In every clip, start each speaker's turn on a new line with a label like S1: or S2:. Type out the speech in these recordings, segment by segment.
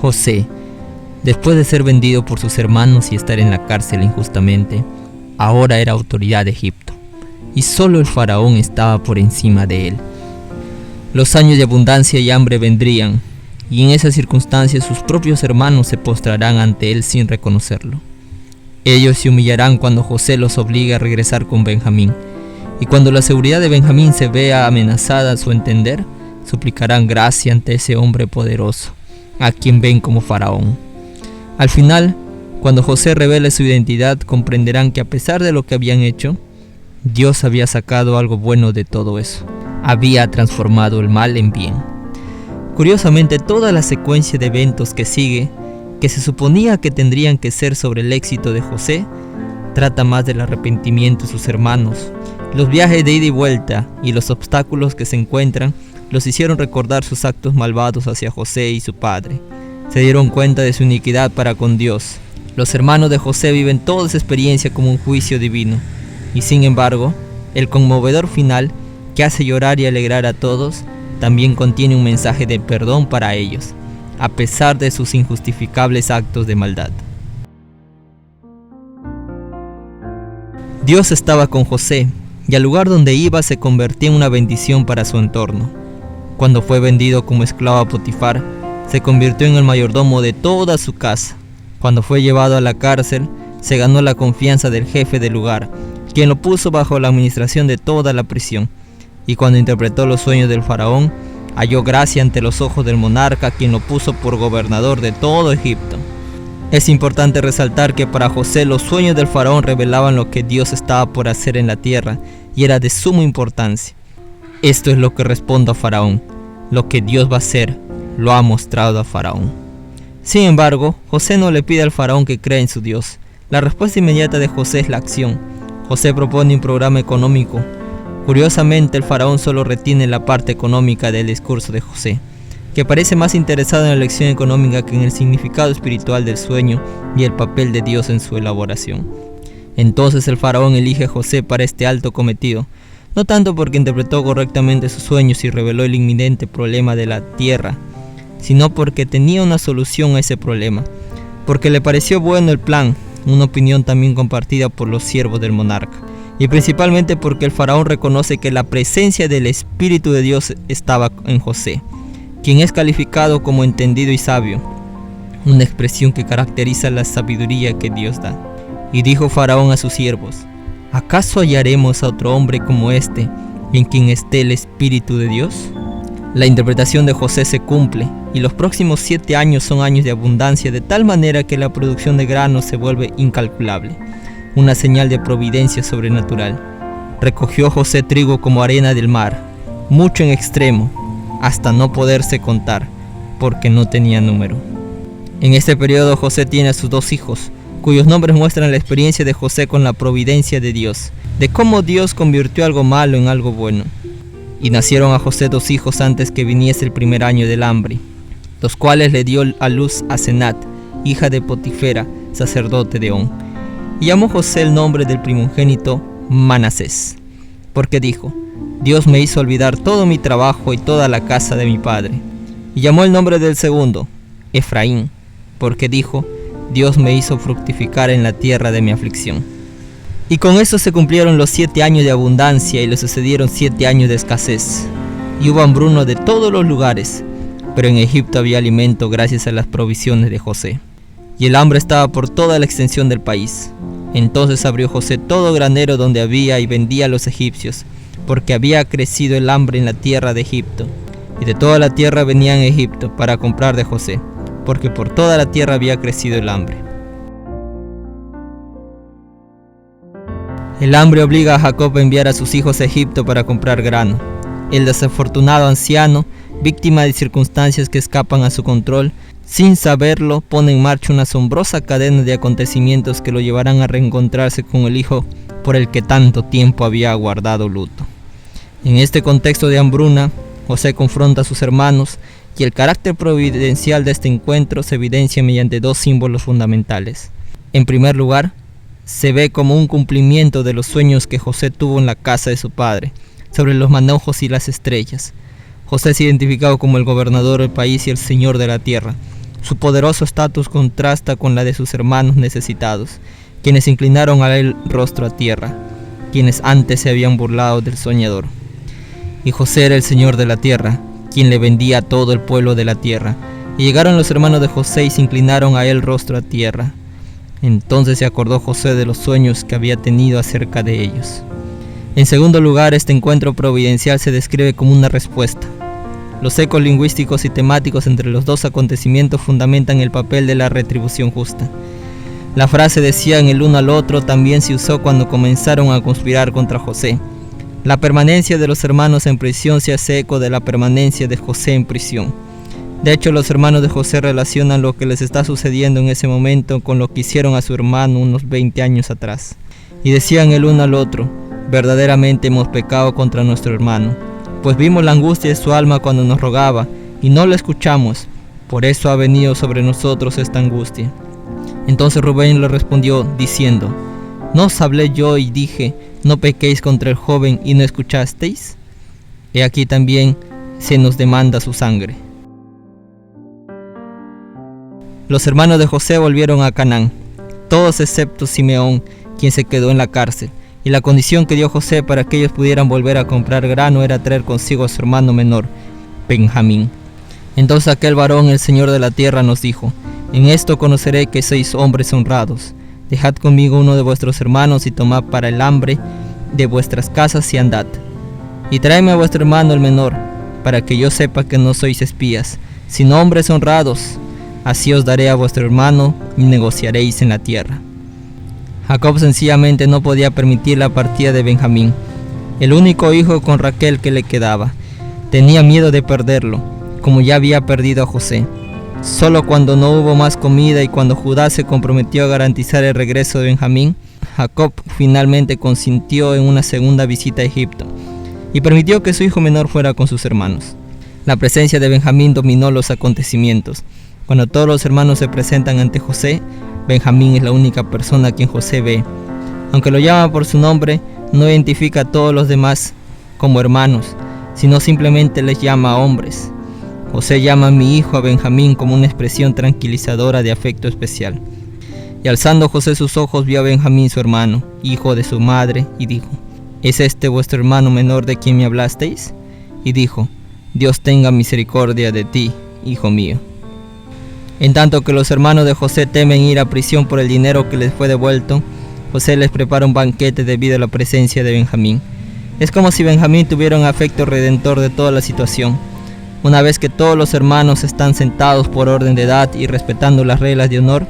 S1: José, después de ser vendido por sus hermanos y estar en la cárcel injustamente, ahora era autoridad de Egipto, y solo el faraón estaba por encima de él. Los años de abundancia y hambre vendrían, y en esas circunstancias sus propios hermanos se postrarán ante él sin reconocerlo. Ellos se humillarán cuando José los obligue a regresar con Benjamín, y cuando la seguridad de Benjamín se vea amenazada a su entender, suplicarán gracia ante ese hombre poderoso, a quien ven como faraón. Al final, cuando José revele su identidad, comprenderán que a pesar de lo que habían hecho, Dios había sacado algo bueno de todo eso. Había transformado el mal en bien. Curiosamente, toda la secuencia de eventos que sigue, que se suponía que tendrían que ser sobre el éxito de José, trata más del arrepentimiento de sus hermanos. Los viajes de ida y vuelta y los obstáculos que se encuentran los hicieron recordar sus actos malvados hacia José y su padre. Se dieron cuenta de su iniquidad para con Dios. Los hermanos de José viven toda esa experiencia como un juicio divino. Y sin embargo, el conmovedor final, que hace llorar y alegrar a todos, también contiene un mensaje de perdón para ellos, a pesar de sus injustificables actos de maldad. Dios estaba con José, y al lugar donde iba se convertía en una bendición para su entorno. Cuando fue vendido como esclavo a Potifar, se convirtió en el mayordomo de toda su casa. Cuando fue llevado a la cárcel, se ganó la confianza del jefe del lugar, quien lo puso bajo la administración de toda la prisión. Y cuando interpretó los sueños del faraón, halló gracia ante los ojos del monarca, quien lo puso por gobernador de todo Egipto. Es importante resaltar que para José los sueños del faraón revelaban lo que Dios estaba por hacer en la tierra y era de suma importancia. Esto es lo que respondo a Faraón: lo que Dios va a hacer, lo ha mostrado a Faraón. Sin embargo, José no le pide al faraón que crea en su Dios. La respuesta inmediata de José es la acción. José propone un programa económico. Curiosamente, el faraón solo retiene la parte económica del discurso de José, que parece más interesado en la lección económica que en el significado espiritual del sueño y el papel de Dios en su elaboración. Entonces el faraón elige a José para este alto cometido, no tanto porque interpretó correctamente sus sueños y reveló el inminente problema de la tierra, sino porque tenía una solución a ese problema, porque le pareció bueno el plan, una opinión también compartida por los siervos del monarca, y principalmente porque el faraón reconoce que la presencia del Espíritu de Dios estaba en José, quien es calificado como entendido y sabio, una expresión que caracteriza la sabiduría que Dios da. Y dijo Faraón a sus siervos: ¿acaso hallaremos a otro hombre como este, en quien esté el Espíritu de Dios? La interpretación de José se cumple, y los próximos 7 años son años de abundancia, de tal manera que la producción de granos se vuelve incalculable, una señal de providencia sobrenatural. Recogió José trigo como arena del mar, mucho en extremo, hasta no poderse contar, porque no tenía número. En este periodo José tiene a sus 2 hijos, cuyos nombres muestran la experiencia de José con la providencia de Dios, de cómo Dios convirtió algo malo en algo bueno. Y nacieron a José 2 hijos antes que viniese el primer año del hambre, los cuales le dio a luz a Senat, hija de Potifera, sacerdote de On. Y llamó José el nombre del primogénito Manasés, porque dijo: Dios me hizo olvidar todo mi trabajo y toda la casa de mi padre. Y llamó el nombre del segundo Efraín, porque dijo: Dios me hizo fructificar en la tierra de mi aflicción. Y con eso se cumplieron los 7 años de abundancia y le sucedieron 7 años de escasez. Y hubo hambruno de todos los lugares, pero en Egipto había alimento gracias a las provisiones de José. Y el hambre estaba por toda la extensión del país. Entonces abrió José todo granero donde había y vendía a los egipcios, porque había crecido el hambre en la tierra de Egipto. Y de toda la tierra venían a Egipto para comprar de José, porque por toda la tierra había crecido el hambre. El hambre obliga a Jacob a enviar a sus hijos a Egipto para comprar grano. El desafortunado anciano, víctima de circunstancias que escapan a su control, sin saberlo, pone en marcha una asombrosa cadena de acontecimientos que lo llevarán a reencontrarse con el hijo por el que tanto tiempo había guardado luto. En este contexto de hambruna, José confronta a sus hermanos y el carácter providencial de este encuentro se evidencia mediante 2 símbolos fundamentales. En primer lugar, se ve como un cumplimiento de los sueños que José tuvo en la casa de su padre, sobre los manojos y las estrellas. José es identificado como el gobernador del país y el señor de la tierra. Su poderoso estatus contrasta con la de sus hermanos necesitados, quienes inclinaron a él rostro a tierra, quienes antes se habían burlado del soñador. Y José era el señor de la tierra, quien le vendía a todo el pueblo de la tierra. Y llegaron los hermanos de José y se inclinaron a él rostro a tierra. Entonces se acordó José de los sueños que había tenido acerca de ellos. En segundo lugar, este encuentro providencial se describe como una respuesta. Los ecos lingüísticos y temáticos entre los dos acontecimientos fundamentan el papel de la retribución justa. La frase decían el uno al otro también se usó cuando comenzaron a conspirar contra José. La permanencia de los hermanos en prisión se hace eco de la permanencia de José en prisión. De hecho, los hermanos de José relacionan lo que les está sucediendo en ese momento con lo que hicieron a su hermano unos 20 años atrás. Y decían el uno al otro: verdaderamente hemos pecado contra nuestro hermano, pues vimos la angustia de su alma cuando nos rogaba, y no lo escuchamos, por eso ha venido sobre nosotros esta angustia. Entonces Rubén le respondió diciendo: ¿no os hablé yo y dije, no pequéis contra el joven y no escuchasteis? He aquí también se nos demanda su sangre. Los hermanos de José volvieron a Canaán, todos excepto Simeón, quien se quedó en la cárcel, y la condición que dio José para que ellos pudieran volver a comprar grano era traer consigo a su hermano menor, Benjamín. Entonces aquel varón, el Señor de la tierra, nos dijo: en esto conoceré que sois hombres honrados. Dejad conmigo uno de vuestros hermanos y tomad para el hambre de vuestras casas y andad. Y traedme a vuestro hermano el menor, para que yo sepa que no sois espías, sino hombres honrados. Así os daré a vuestro hermano y negociaréis en la tierra. Jacob sencillamente no podía permitir la partida de Benjamín, el único hijo con Raquel que le quedaba. Tenía miedo de perderlo, como ya había perdido a José. Solo cuando no hubo más comida y cuando Judá se comprometió a garantizar el regreso de Benjamín, Jacob finalmente consintió en una segunda visita a Egipto y permitió que su hijo menor fuera con sus hermanos. La presencia de Benjamín dominó los acontecimientos. Cuando todos los hermanos se presentan ante José, Benjamín es la única persona a quien José ve. Aunque lo llama por su nombre, no identifica a todos los demás como hermanos, sino simplemente les llama hombres. José llama a mi hijo a Benjamín como una expresión tranquilizadora de afecto especial. Y alzando José sus ojos vio a Benjamín su hermano, hijo de su madre, y dijo: ¿es este vuestro hermano menor de quien me hablasteis? Y dijo: Dios tenga misericordia de ti, hijo mío. En tanto que los hermanos de José temen ir a prisión por el dinero que les fue devuelto, José les prepara un banquete debido a la presencia de Benjamín. Es como si Benjamín tuviera un afecto redentor de toda la situación. Una vez que todos los hermanos están sentados por orden de edad y respetando las reglas de honor,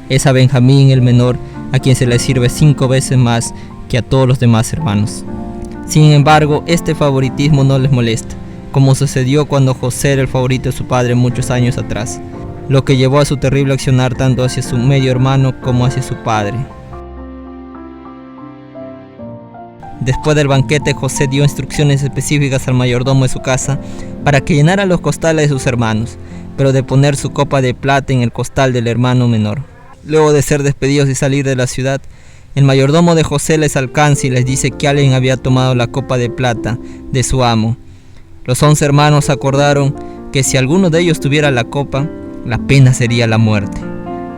S1: es a Benjamín el menor a quien se le sirve 5 veces más que a todos los demás hermanos. Sin embargo, este favoritismo no les molesta, como sucedió cuando José era el favorito de su padre muchos años atrás, lo que llevó a su terrible accionar tanto hacia su medio hermano como hacia su padre. Después del banquete, José dio instrucciones específicas al mayordomo de su casa para que llenara los costales de sus hermanos, pero de poner su copa de plata en el costal del hermano menor. Luego de ser despedidos y salir de la ciudad, el mayordomo de José les alcanza y les dice que alguien había tomado la copa de plata de su amo. Los 11 hermanos acordaron que si alguno de ellos tuviera la copa, la pena sería la muerte.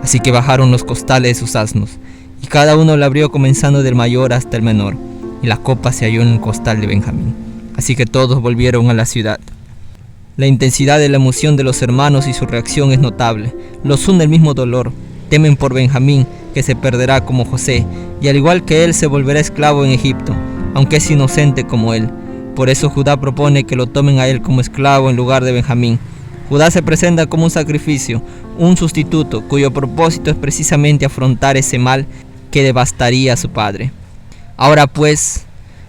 S1: Así que bajaron los costales de sus asnos, y cada uno la abrió comenzando del mayor hasta el menor, y la copa se halló en el costal de Benjamín. Así que todos volvieron a la ciudad. La intensidad de la emoción de los hermanos y su reacción es notable. Los une el mismo dolor. Temen por Benjamín, que se perderá como José, y al igual que él se volverá esclavo en Egipto, aunque es inocente como él. Por eso Judá propone que lo tomen a él como esclavo en lugar de Benjamín. Judá se presenta como un sacrificio, un sustituto, cuyo propósito es precisamente afrontar ese mal que devastaría a su padre. Ahora pues,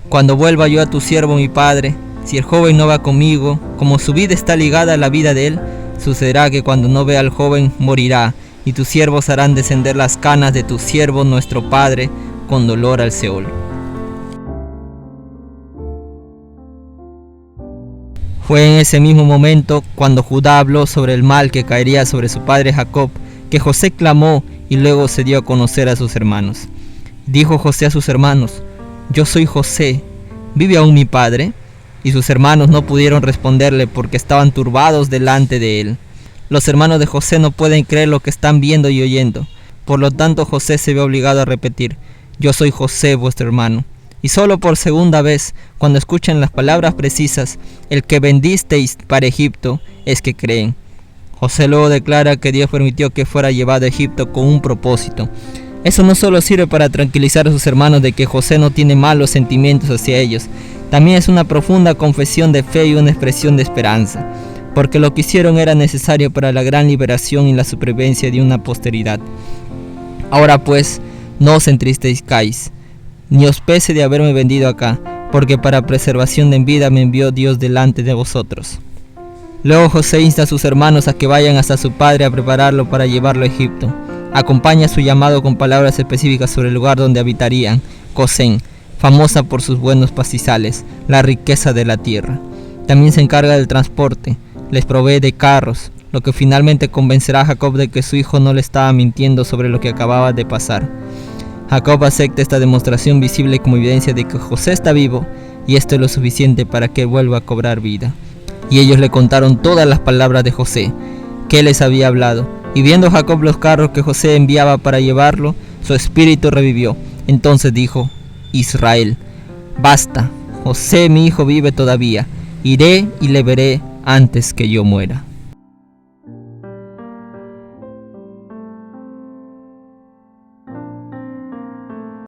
S1: cuando vuelva yo a tu siervo mi padre, si el joven no va conmigo, como su vida está ligada a la vida de él, sucederá que cuando no vea al joven morirá, y tus siervos harán descender las canas de tu siervo nuestro padre con dolor al Seol. Fue en ese mismo momento, cuando Judá habló sobre el mal que caería sobre su padre Jacob, que José clamó y luego se dio a conocer a sus hermanos. Dijo José a sus hermanos: yo soy José, ¿vive aún mi padre? Y sus hermanos no pudieron responderle porque estaban turbados delante de él. Los hermanos de José no pueden creer lo que están viendo y oyendo. Por lo tanto, José se ve obligado a repetir: yo soy José, vuestro hermano. Y solo por segunda vez, cuando escuchan las palabras precisas, el que vendisteis para Egipto, es que creen. José luego declara que Dios permitió que fuera llevado a Egipto con un propósito. Eso no solo sirve para tranquilizar a sus hermanos de que José no tiene malos sentimientos hacia ellos, también es una profunda confesión de fe y una expresión de esperanza, porque lo que hicieron era necesario para la gran liberación y la supervivencia de una posteridad. Ahora pues, no os entristezcáis, ni os pese de haberme vendido acá, porque para preservación de vida me envió Dios delante de vosotros. Luego José insta a sus hermanos a que vayan hasta su padre a prepararlo para llevarlo a Egipto. Acompaña su llamado con palabras específicas sobre el lugar donde habitarían, Gosén, famosa por sus buenos pastizales, la riqueza de la tierra. También se encarga del transporte, les provee de carros, lo que finalmente convencerá a Jacob de que su hijo no le estaba mintiendo sobre lo que acababa de pasar. Jacob acepta esta demostración visible como evidencia de que José está vivo, y esto es lo suficiente para que vuelva a cobrar vida. Y ellos le contaron todas las palabras de José, que él les había hablado. Y viendo Jacob los carros que José enviaba para llevarlo, su espíritu revivió. Entonces dijo: Israel, basta, José mi hijo vive todavía, iré y le veré antes que yo muera.